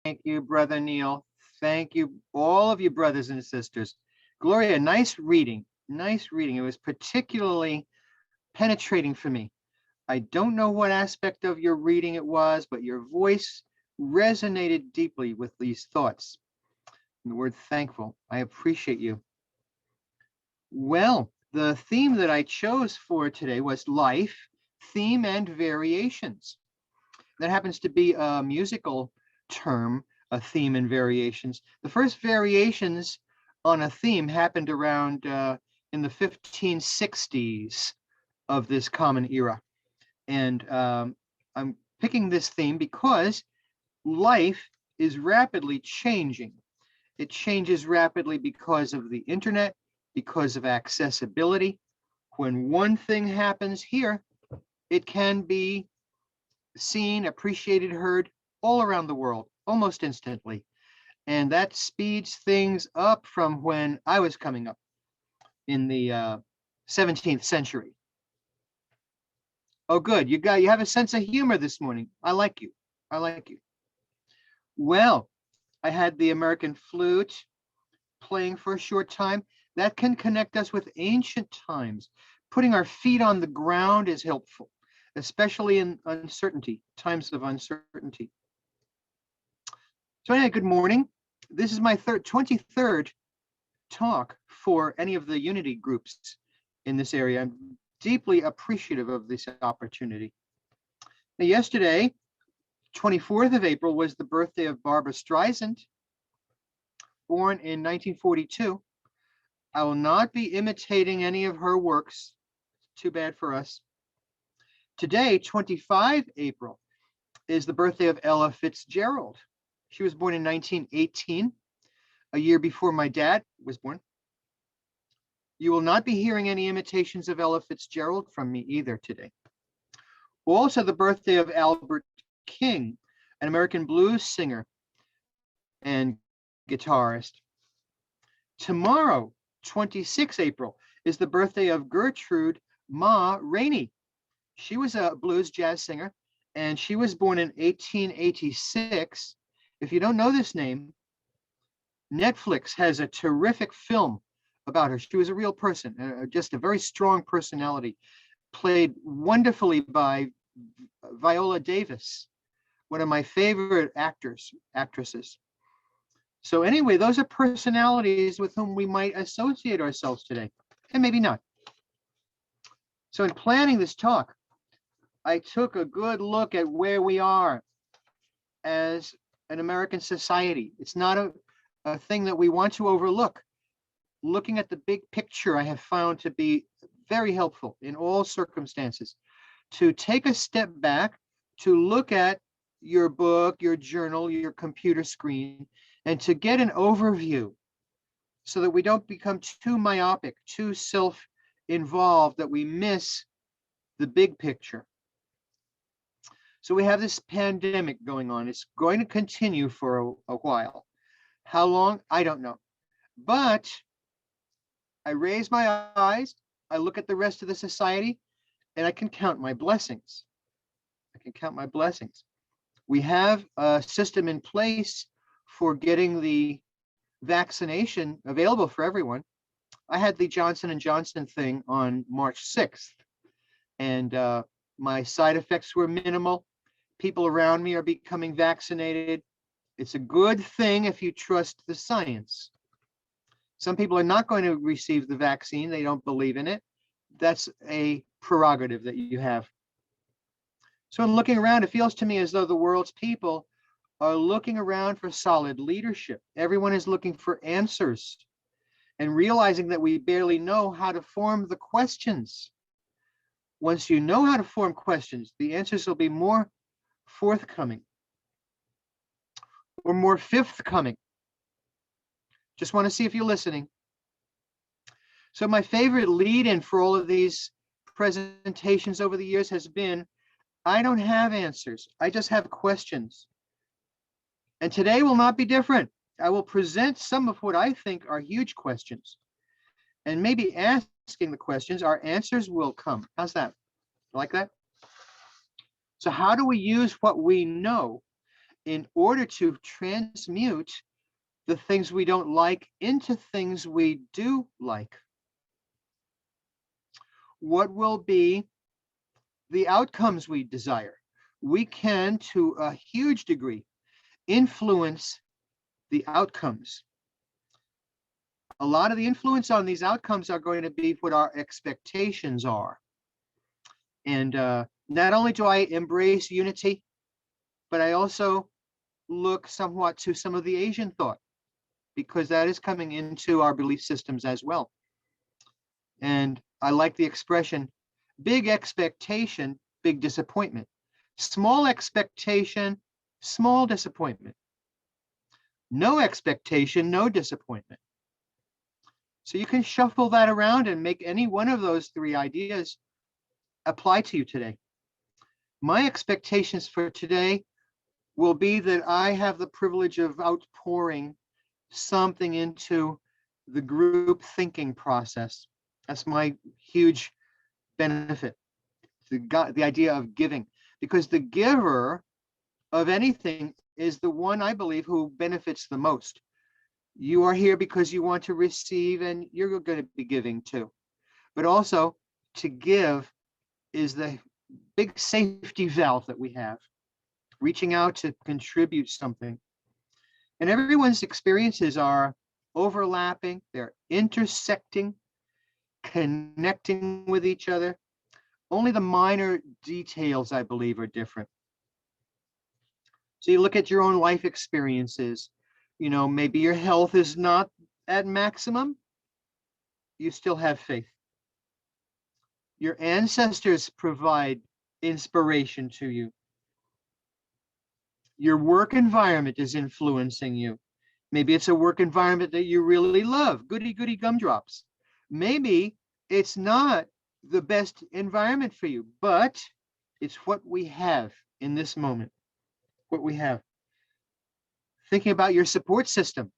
Thank you, Brother Neil. Thank you, all of you brothers and sisters. Gloria, nice reading. Nice reading. It was particularly penetrating for me. I don't know what aspect of your reading it was, but your voice resonated deeply with these thoughts. And the word thankful. I appreciate you. Well, the theme that I chose for today was life, theme, and variations. That happens to be a musical term, a theme and variations. The first variations on a theme happened around in the 1560s of this common era. And I'm picking this theme because life is rapidly changing. It changes rapidly because of the internet, because of accessibility. When one thing happens here, it can be seen, appreciated, heard all around the world almost instantly. And that speeds things up from when I was coming up in the 17th century. Oh, good. You have a sense of humor this morning. I like you. I like you. Well, I had the American flute playing for a short time. That can connect us with ancient times. Putting our feet on the ground is helpful, especially in uncertainty, times of uncertainty. So anyway, good morning. This is my 23rd talk for any of the Unity groups in this area. I'm deeply appreciative of this opportunity. Now, yesterday, 24th of April, was the birthday of Barbra Streisand, born in 1942. I will not be imitating any of her works. Too bad for us. Today, 25 April, is the birthday of Ella Fitzgerald. She was born in 1918, a year before my dad was born. You will not be hearing any imitations of Ella Fitzgerald from me either today. Also the birthday of Albert King, an American blues singer and guitarist. Tomorrow, 26 April, is the birthday of Gertrude Ma Rainey. She was a blues jazz singer, and she was born in 1886. If you don't know this name, Netflix has a terrific film about her. She was a real person, just a very strong personality, played wonderfully by Viola Davis, one of my favorite actresses. So anyway, those are personalities with whom we might associate ourselves today, and maybe not. So in planning this talk, I took a good look at where we are as an American society. It's not a thing that we want to overlook. Looking at the big picture, I have found to be very helpful in all circumstances. To take a step back, to look at your book, your journal, your computer screen, and to get an overview so that we don't become too myopic, too self-involved, that we miss the big picture. So we have this pandemic going on. It's going to continue for a while. How long? I don't know. But I raise my eyes, I look at the rest of the society, and I can count my blessings. I can count my blessings. We have a system in place for getting the vaccination available for everyone. I had the Johnson & Johnson thing on March 6th, and my side effects were minimal. People around me are becoming vaccinated. It's a good thing if you trust the science. Some people are not going to receive the vaccine. They don't believe in it. That's a prerogative that you have. So in looking around, it feels to me as though the world's people are looking around for solid leadership. Everyone is looking for answers and realizing that we barely know how to form the questions. Once you know how to form questions, the answers will be more forthcoming or more forthcoming. Just want to see if you're listening. So my favorite lead-in for all of these presentations over the years has been, I don't have answers. I just have questions. And today will not be different. I will present some of what I think are huge questions. And maybe asking the questions, our answers will come. How's that? Like that? So how do we use what we know in order to transmute the things we don't like into things we do like. What will be the outcomes we desire? We can, to a huge degree, influence the outcomes. A lot of the influence on these outcomes are going to be what our expectations are. And not only do I embrace unity, but I also look somewhat to some of the Asian thought, because that is coming into our belief systems as well. And I like the expression, big expectation, big disappointment. Small expectation, small disappointment. No expectation, no disappointment. So you can shuffle that around and make any one of those three ideas apply to you today. My expectations for today will be that I have the privilege of outpouring something into the group thinking process. That's my huge benefit, the idea of giving, because the giver of anything is the one, I believe, who benefits the most. You are here because you want to receive, and you're going to be giving too. But also, to give is the big safety valve that we have, reaching out to contribute something. And everyone's experiences are overlapping, they're intersecting, connecting with each other. Only the minor details, I believe, are different. So you look at your own life experiences, maybe your health is not at maximum, you still have faith. Your ancestors provide inspiration to you. Your work environment is influencing you. Maybe it's a work environment that you really love, goody goody gumdrops. Maybe it's not the best environment for you, but it's what we have in this moment, what we have. Thinking about your support system.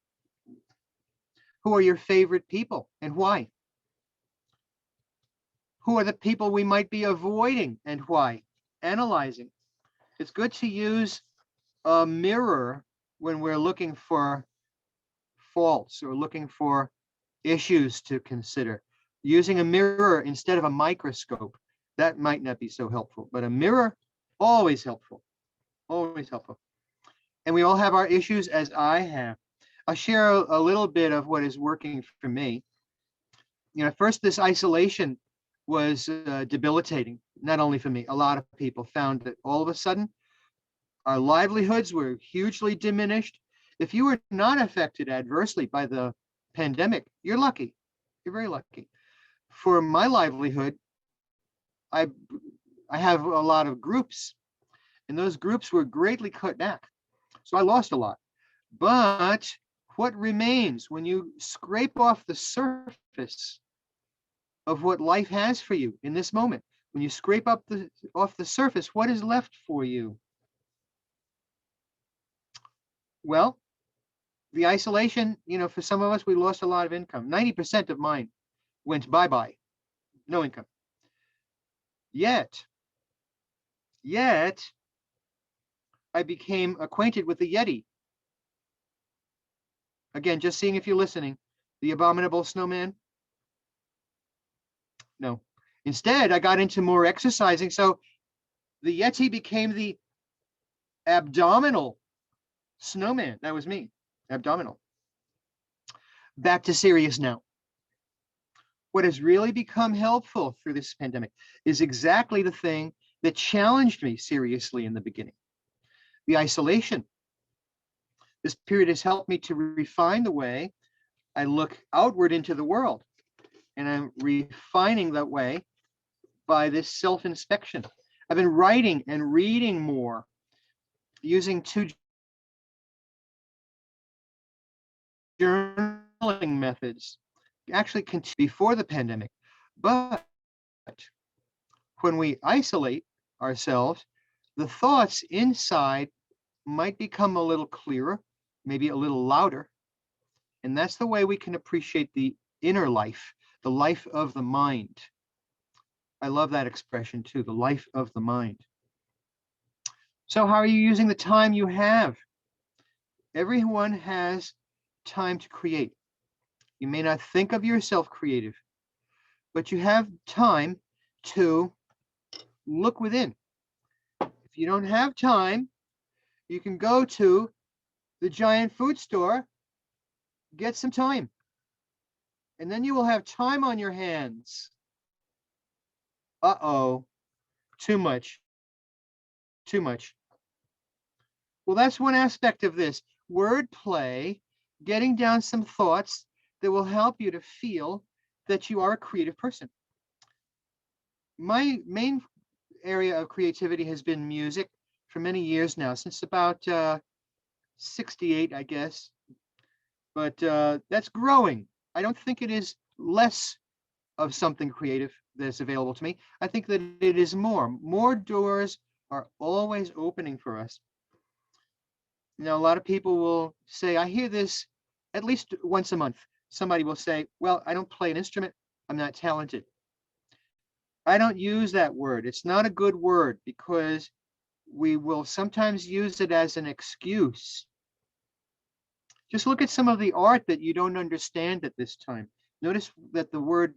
Who are your favorite people and why? Who are the people we might be avoiding and why? Analyzing. It's good to use a mirror when we're looking for faults or looking for issues to consider. Using a mirror instead of a microscope, that might not be so helpful, but a mirror, always helpful, always helpful. And we all have our issues, as I have. I'll share a little bit of what is working for me. First, this isolation was debilitating, not only for me. A lot of people found that all of a sudden, our livelihoods were hugely diminished. If you were not affected adversely by the pandemic, you're lucky. You're very lucky. For my livelihood, I have a lot of groups, and those groups were greatly cut back. So I lost a lot. But what remains when you scrape off the surface of what life has for you in this moment? When you scrape off the surface, what is left for you? Well, the isolation, for some of us, we lost a lot of income. 90% of mine went bye-bye, no income. Yet, I became acquainted with the Yeti. Again, just seeing if you're listening. The abominable snowman? No. Instead, I got into more exercising. So the Yeti became the abdominal snowman. That was me, abdominal. Back to serious now. What has really become helpful through this pandemic is exactly the thing that challenged me seriously in the beginning. The isolation. This period has helped me to refine the way I look outward into the world. And I'm refining that way by this self-inspection. I've been writing and reading more, using 2 journaling methods, actually before the pandemic. But when we isolate ourselves, the thoughts inside might become a little clearer, maybe a little louder. And that's the way we can appreciate the inner life, the life of the mind. I love that expression too, the life of the mind. So how are you using the time you have? Everyone has time to create. You may not think of yourself creative, but you have time to look within. If you don't have time, you can go to the giant food store, get some time, and then you will have time on your hands. Uh-oh, too much, too much. Well, that's one aspect of this wordplay, getting down some thoughts that will help you to feel that you are a creative person. My main area of creativity has been music for many years now, since about 68, I guess. But that's growing. I don't think it is less of something creative that's available to me. I think that it is more. More doors are always opening for us. You know, a lot of people will say, I hear this at least once a month. Somebody will say, well, I don't play an instrument. I'm not talented. I don't use that word. It's not a good word because we will sometimes use it as an excuse. Just look at some of the art that you don't understand at this time. Notice that the word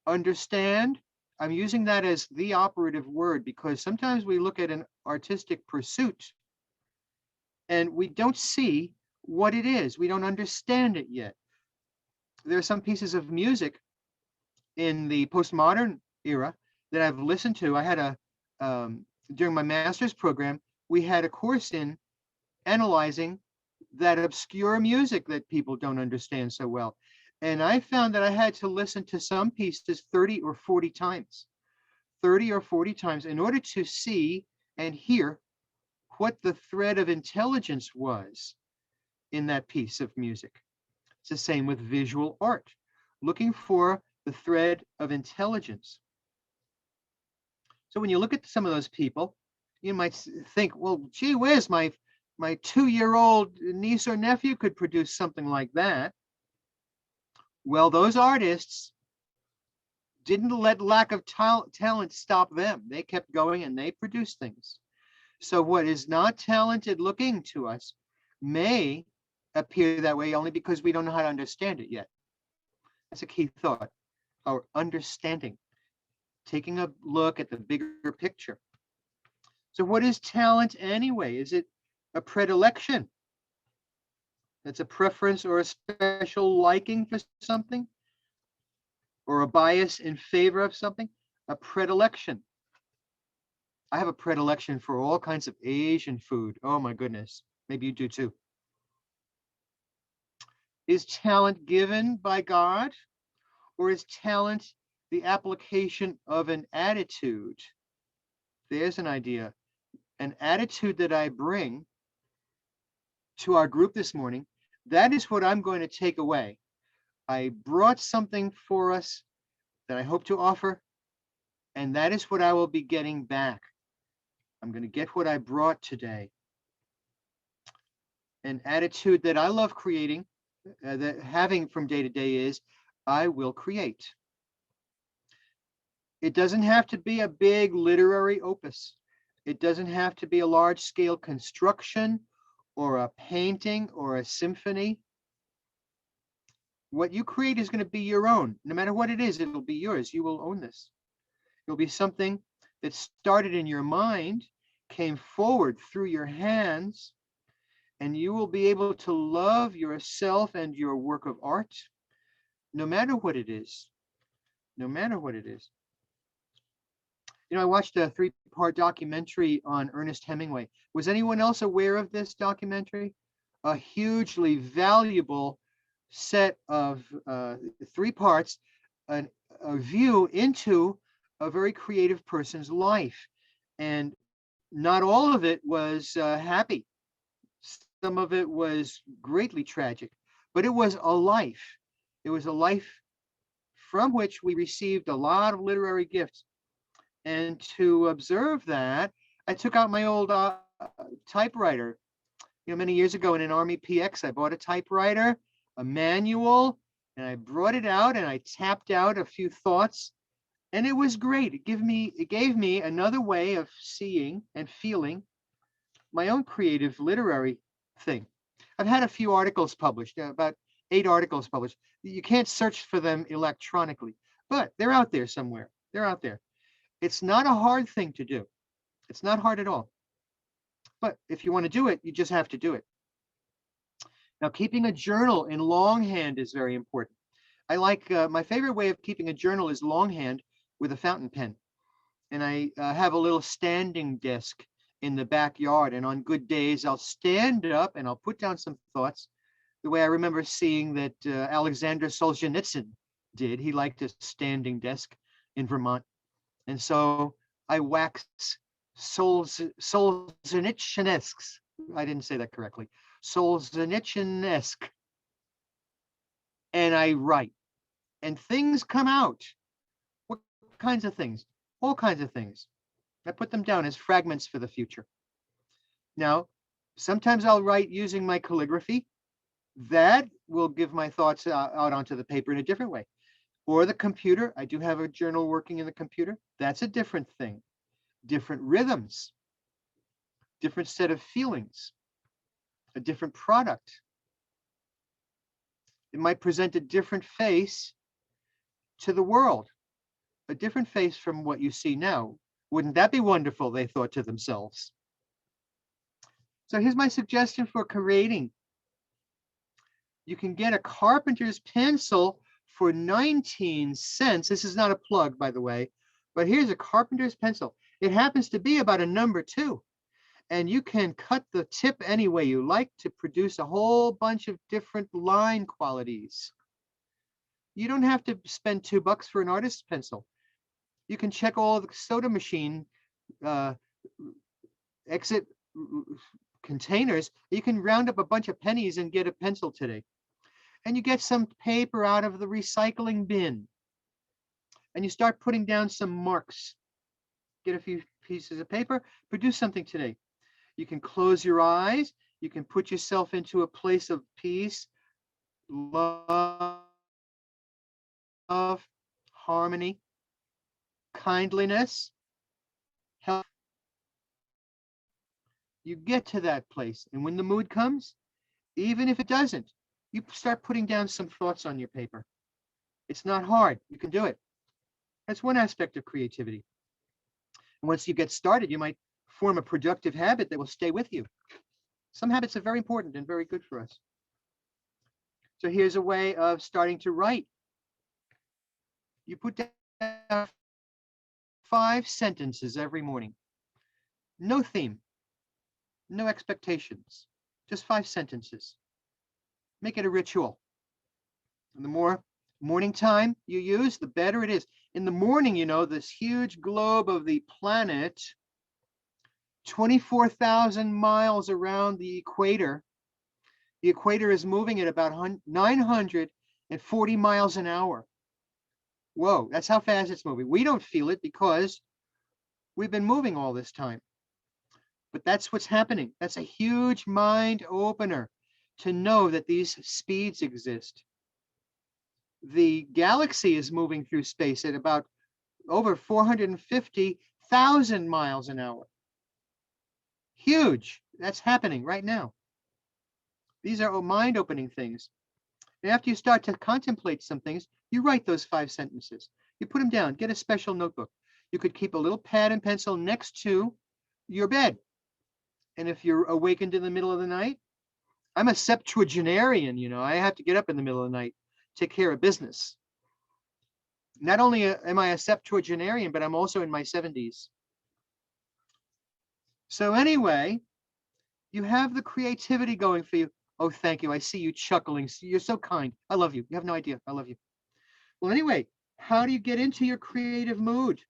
understand, I'm using that as the operative word because sometimes we look at an artistic pursuit and we don't see what it is. We don't understand it yet. There are some pieces of music in the postmodern era that I've listened to. I had during my master's program, we had a course in analyzing that obscure music that people don't understand so well. And I found that I had to listen to some pieces 30 or 40 times, 30 or 40 times in order to see and hear what the thread of intelligence was in that piece of music. It's the same with visual art, looking for the thread of intelligence. So when you look at some of those people, you might think, well, gee whiz, my 2-year-old niece or nephew could produce something like that. Well, those artists didn't let lack of talent stop them. They kept going and they produced things. So what is not talented looking to us may appear that way only because we don't know how to understand it yet. That's a key thought, our understanding, taking a look at the bigger picture. So what is talent anyway? Is it a predilection? That's a preference or a special liking for something? Or a bias in favor of something? A predilection. I have a predilection for all kinds of Asian food. Oh my goodness. Maybe you do too. Is talent given by God, or is talent the application of an attitude? There's an idea. An attitude that I bring to our group this morning, that is what I'm going to take away. I brought something for us that I hope to offer, and that is what I will be getting back. I'm going to get what I brought today. An attitude that I love creating, that having from day to day is, I will create. It doesn't have to be a big literary opus. It doesn't have to be a large scale construction or a painting or a symphony. What you create is going to be your own. No matter what it is, it'll be yours. You will own this. It'll be something that started in your mind, came forward through your hands, and you will be able to love yourself and your work of art, no matter what it is. No matter what it is. You know, I watched a 3-part documentary on Ernest Hemingway. Was anyone else aware of this documentary? A hugely valuable set of 3 parts, a view into a very creative person's life. And not all of it was happy. Some of it was greatly tragic, but it was a life. It was a life from which we received a lot of literary gifts. And to observe that, I took out my old typewriter. You know, many years ago in an Army PX, I bought a typewriter, a manual, and I brought it out and I tapped out a few thoughts, and it was great. It gave me another way of seeing and feeling my own creative literary thing. I've had a few articles published, about 8 articles published. You can't search for them electronically, but they're out there somewhere. They're out there. It's not a hard thing to do. It's not hard at all. But if you want to do it, you just have to do it. Now, keeping a journal in longhand is very important. I like my favorite way of keeping a journal is longhand with a fountain pen. And I have a little standing desk in the backyard. And on good days, I'll stand up and I'll put down some thoughts the way I remember seeing that Alexander Solzhenitsyn did. He liked a standing desk in Vermont. And so I wax Solzhenitsyn-esque. I didn't say that correctly. Solzhenitsyn-esque. And I write. And things come out. What kinds of things? All kinds of things. I put them down as fragments for the future. Now, sometimes I'll write using my calligraphy. That will give my thoughts out onto the paper in a different way. Or the computer. I do have a journal working in the computer. That's a different thing. Different rhythms, different set of feelings, a different product. It might present a different face to the world, a different face from what you see now. Wouldn't that be wonderful? They thought to themselves. So here's my suggestion for creating. You can get a carpenter's pencil for 19 cents. This is not a plug, by the way, but here's a carpenter's pencil. It happens to be about a number 2. And you can cut the tip any way you like to produce a whole bunch of different line qualities. You don't have to spend $2 for an artist's pencil. You can check all the soda machine exit containers. You can round up a bunch of pennies and get a pencil today. And you get some paper out of the recycling bin. And you start putting down some marks. Get a few pieces of paper, produce something today. You can close your eyes. You can put yourself into a place of peace, love, harmony, kindliness, health. You get to that place. And when the mood comes, even if it doesn't, you start putting down some thoughts on your paper. It's not hard. You can do it. That's one aspect of creativity. And once you get started, you might form a productive habit that will stay with you. Some habits are very important and very good for us. So here's a way of starting to write. You put down 5 sentences every morning. No theme, no expectations, just 5 sentences. Make it a ritual. And the more morning time you use, the better it is. In the morning, you know, this huge globe of the planet, 24,000 miles around the equator. The equator is moving at about 940 miles an hour. Whoa, that's how fast it's moving. We don't feel it because we've been moving all this time. But that's what's happening. That's a huge mind opener to know that these speeds exist. The galaxy is moving through space at about over 450,000 miles an hour. Huge. That's happening right now. These are mind-opening things. And after you start to contemplate some things, you write those 5 sentences. You put them down. Get a special notebook. You could keep a little pad and pencil next to your bed. And if you're awakened in the middle of the night, I'm a septuagenarian, you know. I have to get up in the middle of the night, take care of business. Not only am I a septuagenarian, but I'm also in my 70s. So anyway, you have the creativity going for you. Oh, thank you. I see you chuckling. You're so kind. I love you. You have no idea. I love you. Well, anyway, how do you get into your creative mood?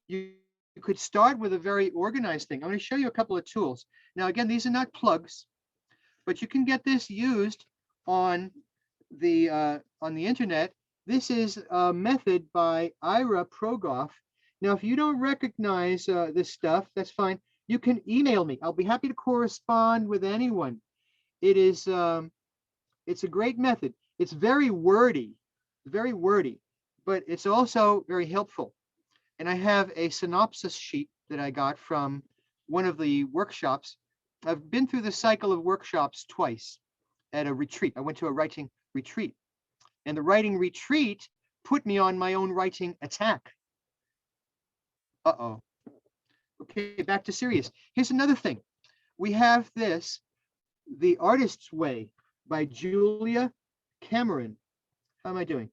You could start with a very organized thing. I'm going to show you a couple of tools. Now, again, these are not plugs, but you can get this used on the internet. This is a method by Ira Progoff. Now, if you don't recognize this stuff, that's fine. You can email me. I'll be happy to correspond with anyone. It is it's a great method. It's very wordy, but it's also very helpful. And I have a synopsis sheet that I got from one of the workshops. I've been through the cycle of workshops twice at a retreat. I went to a writing retreat, and the writing retreat put me on my own writing attack. Uh-oh. Okay, back to serious. Here's another thing. We have this, The Artist's Way by Julia Cameron. How am I doing?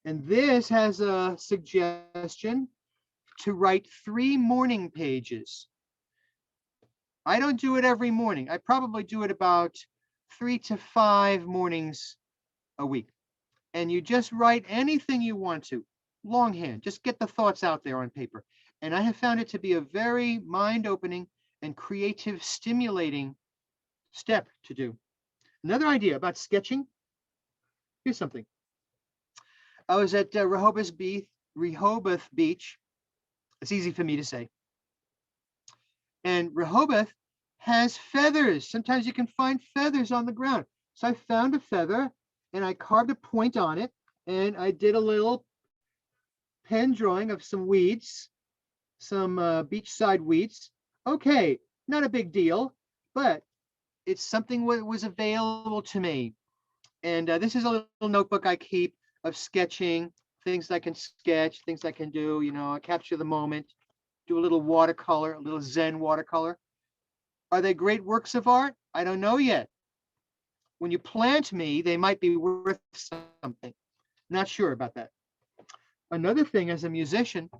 And this has a suggestion to write 3 morning pages. I don't do it every morning. I probably do it about 3 to 5 mornings a week. And you just write anything you want to, longhand, just get the thoughts out there on paper. And I have found it to be a very mind-opening and creative, stimulating step to do. Another idea about sketching. Here's something. I was at Rehoboth Beach. It's easy for me to say. And Rehoboth has feathers. Sometimes you can find feathers on the ground. So I found a feather and I carved a point on it, and I did a little pen drawing of some weeds, some beachside weeds. Okay, not a big deal, but it's something that was available to me. And this is a little notebook I keep of sketching, things I can sketch, things I can do, I capture the moment, do a little watercolor, a little Zen watercolor. Are they great works of art? I don't know yet. When you plant me, they might be worth something. Not sure about that. Another thing as a musician,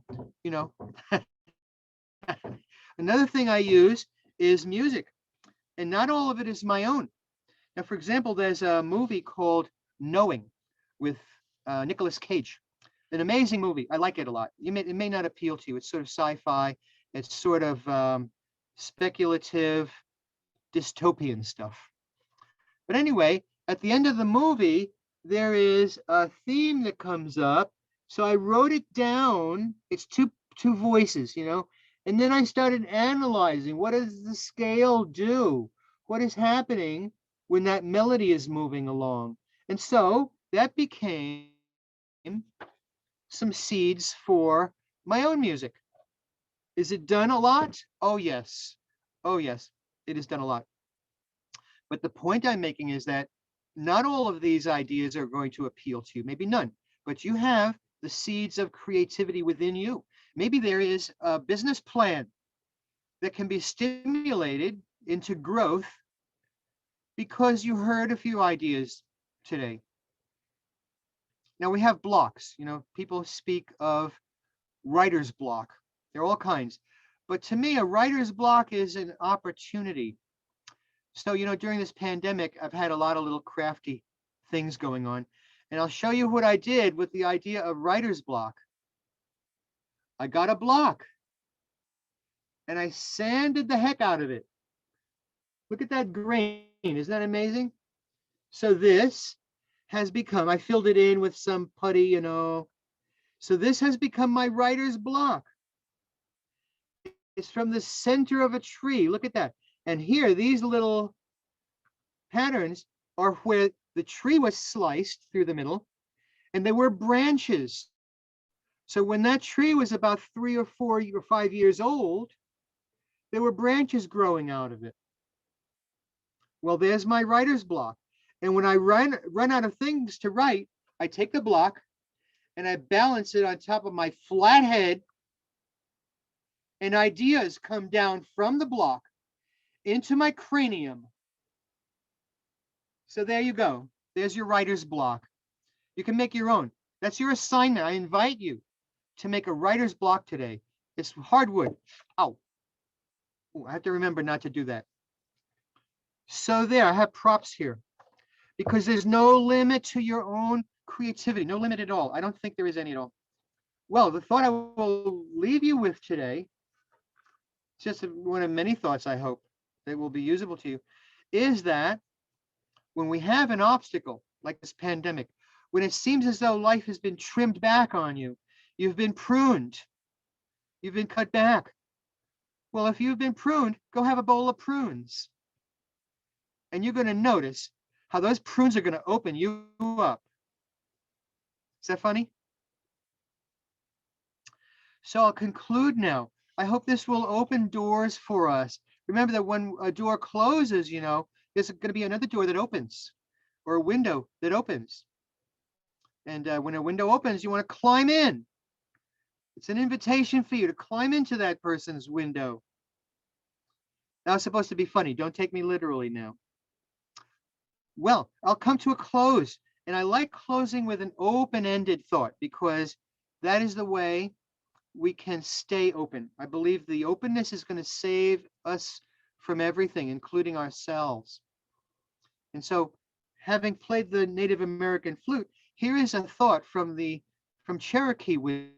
another thing I use is music, and not all of it is my own. Now, for example, there's a movie called Knowing with Nicolas Cage. An amazing movie. I like it a lot. It may not appeal to you. It's sort of sci-fi. It's sort of speculative, dystopian stuff. But anyway, at the end of the movie, there is a theme that comes up. So I wrote it down. It's two voices, and then I started analyzing, what does the scale do? What is happening when that melody is moving along? And so that became some seeds for my own music. Is it done a lot? Oh, yes. Oh, yes, it is done a lot. But the point I'm making is that not all of these ideas are going to appeal to you, maybe none, but you have the seeds of creativity within you. Maybe there is a business plan that can be stimulated into growth because you heard a few ideas today. Now we have blocks, people speak of writer's block. There are all kinds. But to me, a writer's block is an opportunity. So, during this pandemic, I've had a lot of little crafty things going on. And I'll show you what I did with the idea of writer's block. I got a block and I sanded the heck out of it. Look at that grain. Isn't that amazing? So this has become, I filled it in with some putty, So this has become my writer's block. It's from the center of a tree. Look at that. And here, these little patterns are where the tree was sliced through the middle, and there were branches. So when that tree was about 3 or 4 or 5 years old, there were branches growing out of it. Well, there's my writer's block. And when I run out of things to write, I take the block and I balance it on top of my flat head, and ideas come down from the block into my cranium. So there you go. There's your writer's block. You can make your own. That's your assignment. I invite you to make a writer's block today. It's hardwood. Ow. Ooh, I have to remember not to do that. So there, I have props here because there's no limit to your own creativity. No limit at all. I don't think there is any at all. Well, the thought I will leave you with today, just one of many thoughts I hope that will be usable to you, is that when we have an obstacle like this pandemic, when it seems as though life has been trimmed back on you, you've been pruned, you've been cut back. Well, if you've been pruned, go have a bowl of prunes. And you're going to notice how those prunes are going to open you up. Is that funny? So I'll conclude now. I hope this will open doors for us. Remember that when a door closes, there's going to be another door that opens or a window that opens. And when a window opens, you want to climb in. It's an invitation for you to climb into that person's window. That was supposed to be funny. Don't take me literally now. Well, I'll come to a close. And I like closing with an open-ended thought because that is the way we can stay open. I believe the openness is going to save us from everything, including ourselves. And so, having played the Native American flute, here is a thought from Cherokee wisdom.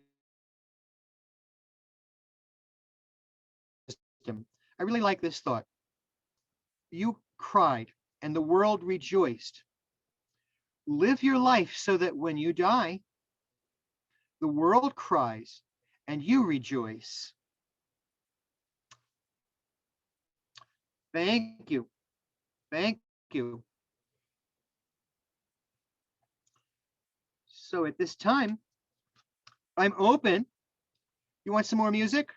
I really like this thought. You cried, and the world rejoiced. Live your life so that when you die, the world cries and you rejoice. Thank you. Thank you. So at this time, I'm open. You want some more music?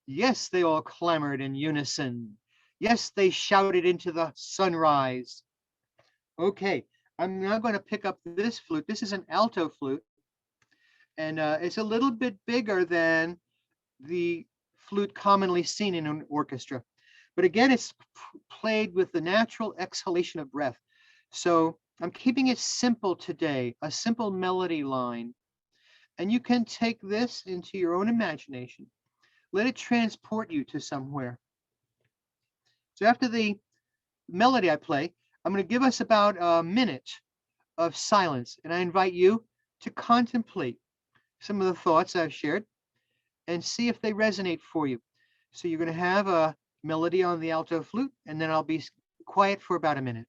Yes, they all clamored in unison. Yes, they shouted into the sunrise. Okay, I'm now going to pick up this flute. This is an alto flute, and it's a little bit bigger than the flute commonly seen in an orchestra. But again, it's played with the natural exhalation of breath. So I'm keeping it simple today, a simple melody line. And you can take this into your own imagination. Let it transport you to somewhere. So after the melody I play, I'm going to give us about a minute of silence. And I invite you to contemplate some of the thoughts I've shared and see if they resonate for you. So you're going to have a melody on the alto flute, and then I'll be quiet for about a minute.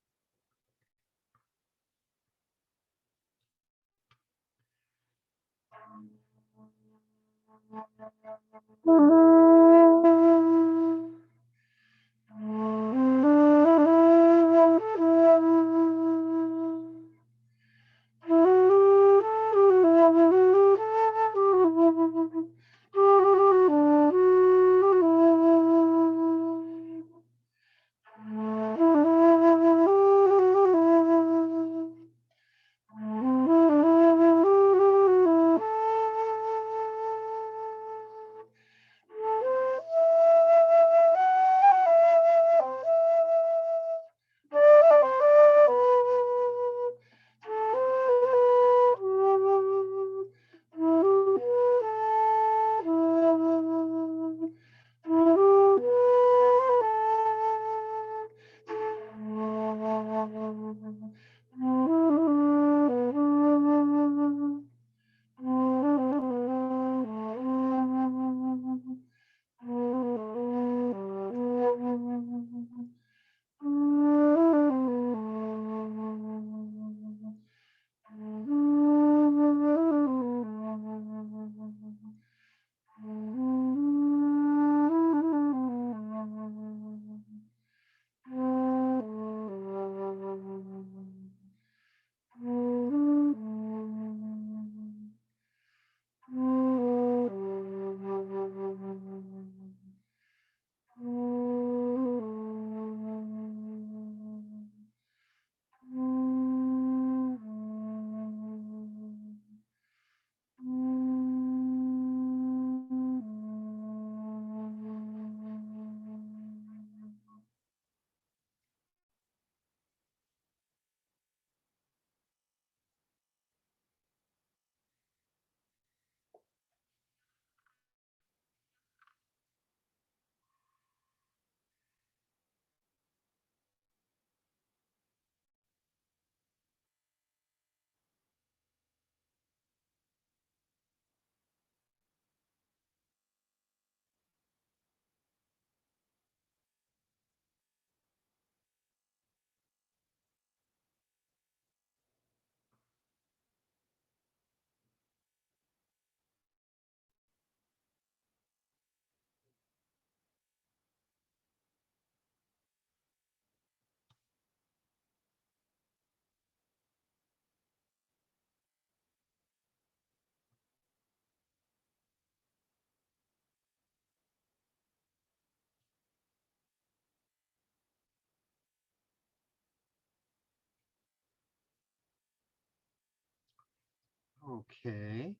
Okay.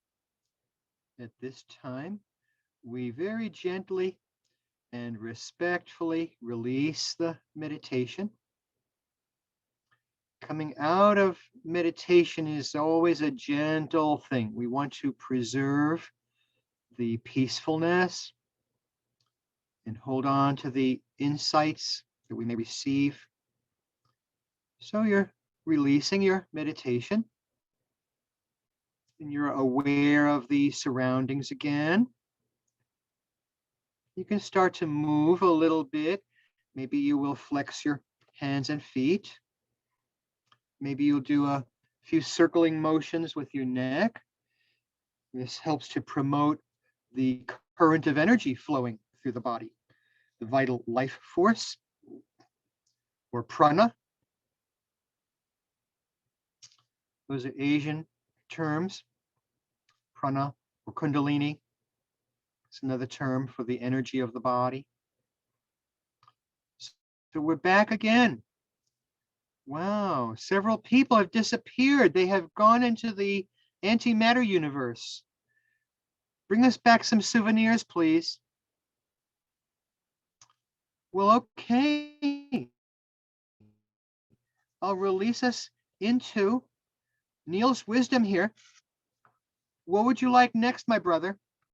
At this time, we very gently and respectfully release the meditation. Coming out of meditation is always a gentle thing. We want to preserve the peacefulness and hold on to the insights that we may receive. So you're releasing your meditation and you're aware of the surroundings again. You can start to move a little bit. Maybe you will flex your hands and feet. Maybe you'll do a few circling motions with your neck. This helps to promote the current of energy flowing through the body, the vital life force, or prana. Those are Asian terms. Prana or kundalini. It's another term for the energy of the body. So we're back again. Wow, several people have disappeared. They have gone into the antimatter universe. Bring us back some souvenirs, please. Well, okay. I'll release us into Neil's wisdom here. What would you like next, my brother?